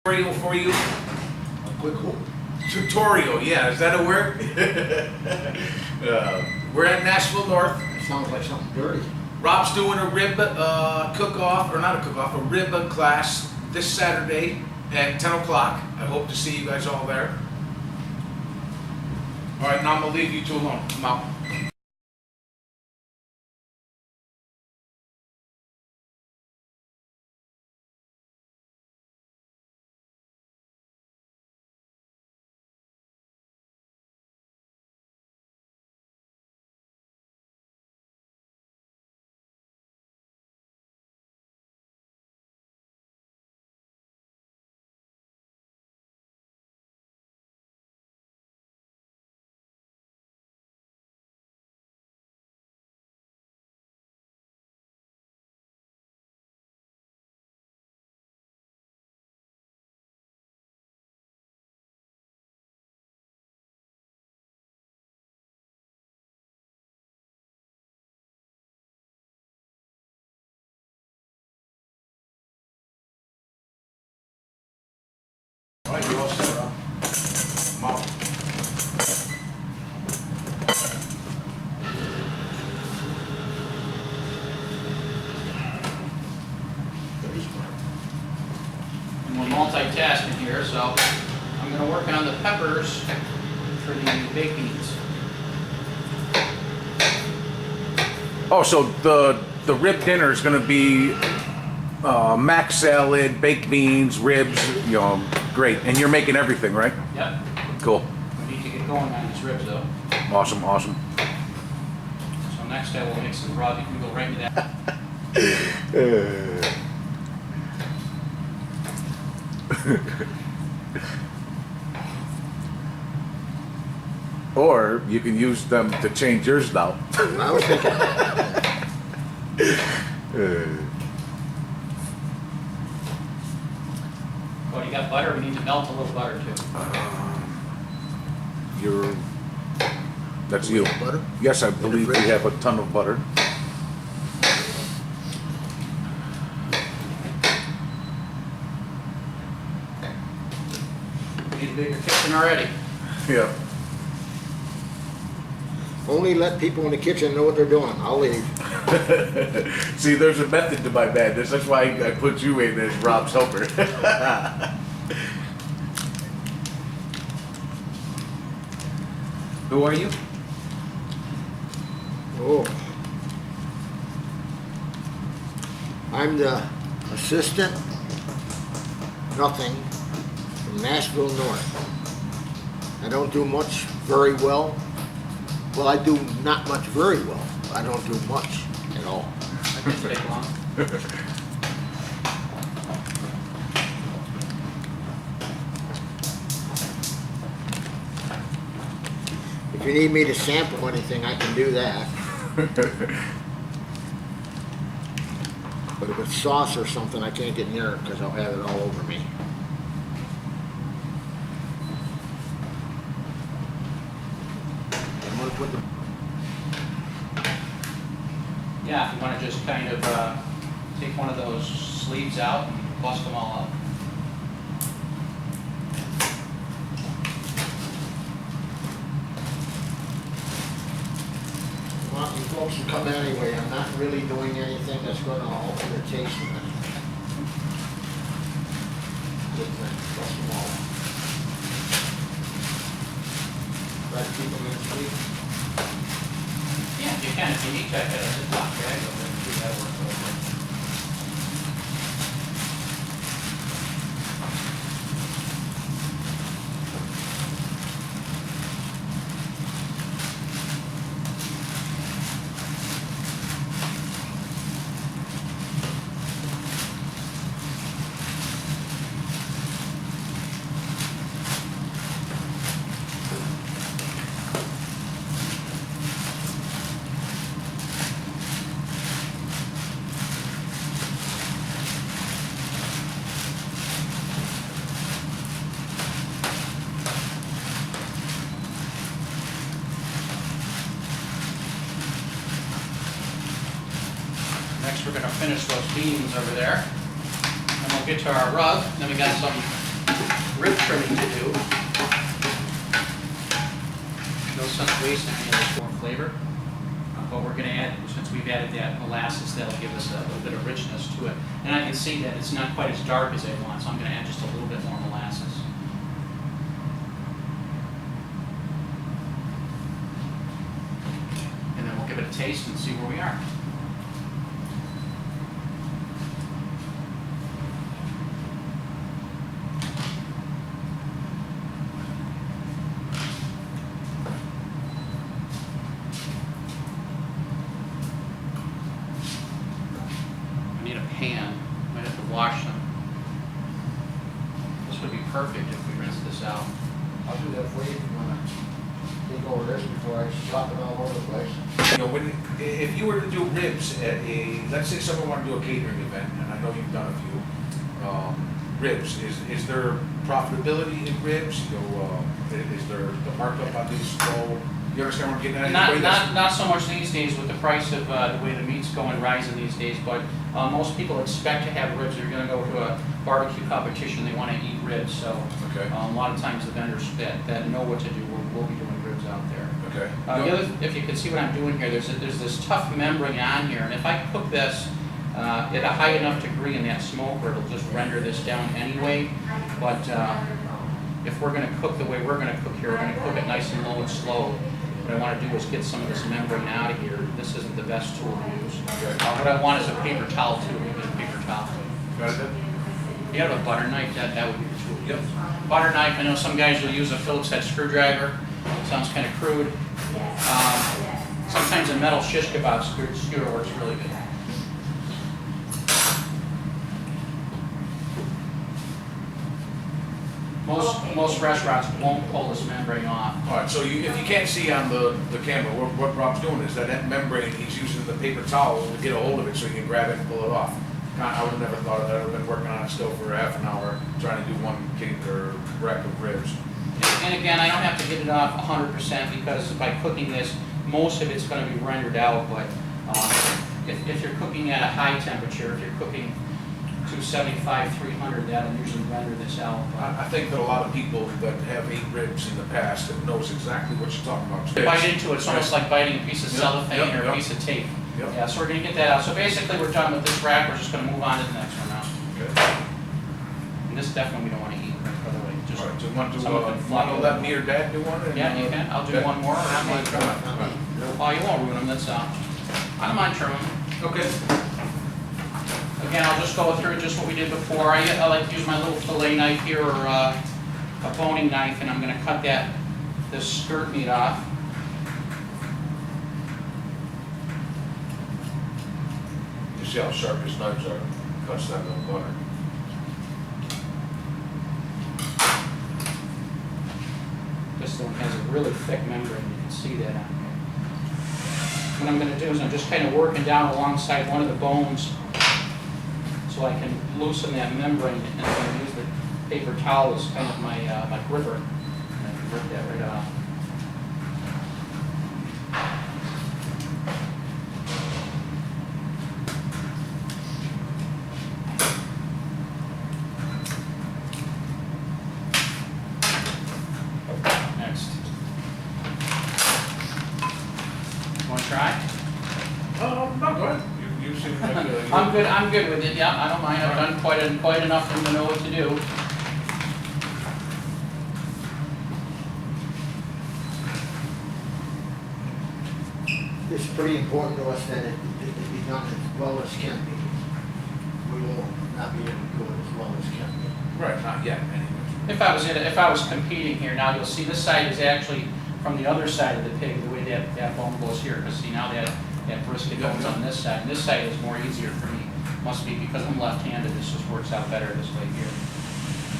Tutorial for you. A quick Tutorial, yeah, is that a word? We're at Nashville North. sounds like something dirty. Rob's doing a rib cook-off, or not a cook-off, a rib class this Saturday at 10 o'clock. I hope to see you guys all there. All right, now I'm gonna leave you two alone. Come out. All right, you're all set, Rob. Come out. And we're multitasking here, so I'm going to work on the peppers for the baked beans. Oh, so the rib dinner is gonna be mac salad, baked beans, ribs, you know, great. And you're making everything, right? Yep. Cool. We need to get going on these ribs though. Awesome, awesome. So next I will make some raw. You can go right into that. Or you can use them to change yours now. I was thinking, Oh, you got butter? We need to melt a little butter too. That's you. butter? Yes, I believe we have a ton of butter. We need a bigger kitchen already. Yeah. Only let people in the kitchen know what they're doing. I'll leave. See, there's a method to my madness. That's why I put you in as Rob's helper. Who are you? Oh. I'm the assistant, nothing, from Nashville North. I don't do much very well. Well, I do not much very well. I don't do much at all. That didn't take long. If you need me to sample anything, I can do that. But if it's sauce or something, I can't get near it because I'll have it all over me. I'm gonna put the Yeah, if you want to just kind of take one of those sleeves out and bust them all up. Well, you folks can come anyway. I'm not really doing anything that's gonna alter the taste of it. Just bust them all. Try to keep them in sweet. Yeah, you can if you need to. I got a Ziploc bag over there. See if that works over. Next, we're going to finish those beans over there. And we'll get to our rub. Then we got some rib trimming to do. No sense wasting any of this more flavor. But we're going to add, since we've added that molasses, that'll give us a little bit of richness to it. And I can see that it's not quite as dark as I want, so I'm going to add just a little bit more molasses. And then we'll give it a taste and see where we are. Pan. Might have to wash them. This would be perfect if we rinse this out. I'll do that for you if you wanna take over this before I slap it all over the place. You know, if you were to do ribs at let's say someone wanted to do a catering event, and I know you've done a few, ribs, is there profitability in ribs? You know, is there the markup on these low? You understand what I'm getting at? Not so much these days with the price of the way the meat's going rising these days, but most people expect to have ribs. They're going to go to a barbecue competition, they want to eat ribs, so okay. A lot of times the vendors that know what to do will be doing ribs out there. Okay. The other, if you can see what I'm doing here, there's this tough membrane on here, and if I cook this at a high enough degree in that smoker, it'll just render this down anyway. But if we're going to cook the way we're going to cook here, we're going to cook it nice and low and slow. What I want to do is get some of this membrane out of here. This isn't the best tool to use. Okay. What I want is a paper towel too. We get a paper towel. Got it? You have a butter knife, that would be the tool. Yep. Butter knife, I know some guys will use a Phillips head screwdriver. Sounds kind of crude. Sometimes a metal shish kebab skewer works really good. Most restaurants won't pull this membrane off. All right, so if you can't see on the camera, what Rob's doing is that membrane, he's using the paper towel to get a hold of it so he can grab it and pull it off. I would have never thought of that. I would have been working on it still for half an hour trying to do one cake or rack of ribs. And again, I don't have to get it off 100% because by cooking this, most of it's going to be rendered out. But if you're cooking at a high temperature, if you're cooking 275, 300, that'll usually render this out. I think that a lot of people that have ate ribs in the past that knows exactly what you're talking about. You bite into it, it's almost like biting a piece of cellophane or a Yep. piece of tape. Yep. Yeah, so we're going to get that out. So basically, we're done with this rack. We're just going to move on to the next one now. Okay. And this definitely we don't want to eat, by the way. Just All right, do you want to some of it fly over. let me or Dad do one? And, Yeah, you can. I'll do okay. one more. I don't mind Come trimming. on, come on. Oh, you won't ruin them. That's I don't mind trimming. Okay. Again, I'll just go through just what we did before. I like to use my little fillet knife here or a boning knife, and I'm going to cut this skirt meat off. You see how sharp his knives are? Cuts that little butter. This one has a really thick membrane. You can see that on here. What I'm going to do is I'm just kind of working down alongside one of the bones so I can loosen that membrane, and I'm going to use the paper towel as kind of my gripper. And I can rip that right off. Next. Want to try? No, go ahead. You seem like I'm good with it. Yeah, I don't mind. I've done quite enough for them to know what to do. It's pretty important to us that it be done as well as can be. We will not be able to do it as well as can be. Right, not yet, anyways. If I was competing here, now you'll see this side is actually from the other side of the pig, the way that bone goes here. Because see now that brisket goes on this side, and this side is more easier for me. Must be because I'm left-handed. This just works out better this way here.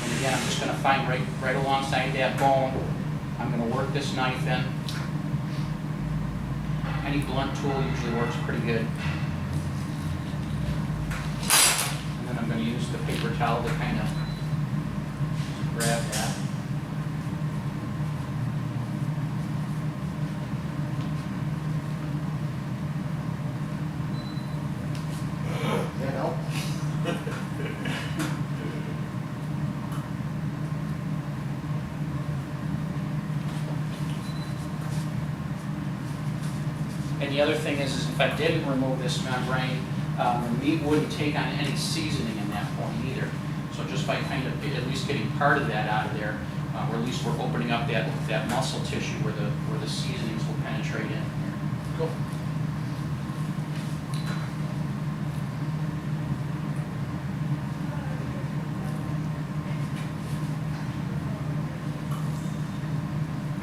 And again, I'm just going to find right alongside that bone. I'm going to work this knife in. Any blunt tool usually works pretty good. And then I'm going to use the paper towel to kind of grab that. You know? And the other thing is if I didn't remove this membrane, the meat wouldn't take on any seasoning in that point either. So just by kind of at least getting part of that out of there, or at least we're opening up that muscle tissue where the seasonings will penetrate in. Cool.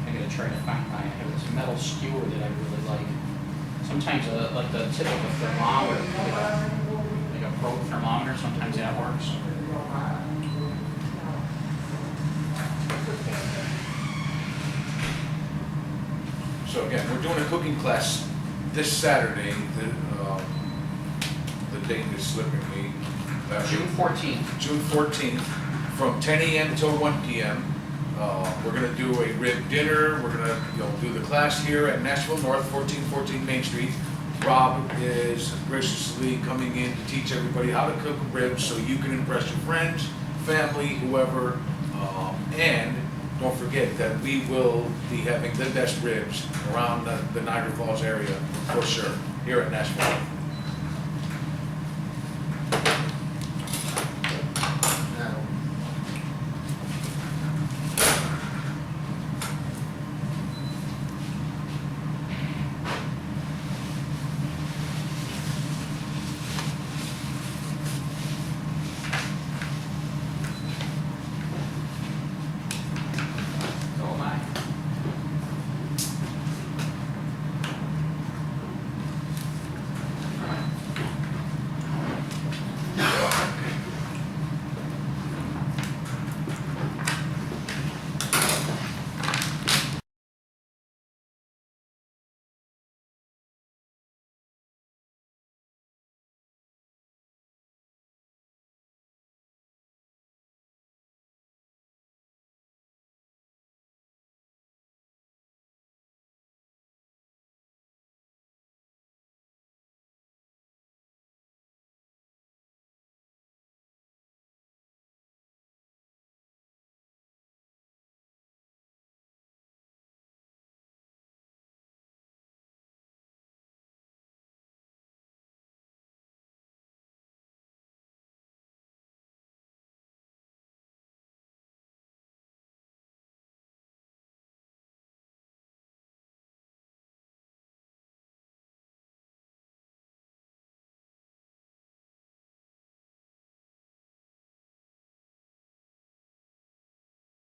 I gotta try to find I have this metal skewer that I really like. Sometimes like the tip of a thermometer, like a probe thermometer, sometimes that works. So again, we're doing a cooking class this Saturday. The date is slipping me. June 14th. June 14th, from 10 a.m. till 1 p.m. We're gonna do a rib dinner. We're gonna do the class here at Nashville North, 1414 Main Street. Rob is graciously coming in to teach everybody how to cook ribs so you can impress your friends, family, whoever. And don't forget that we will be having the best ribs around the Niagara Falls area for sure, here at Nashville.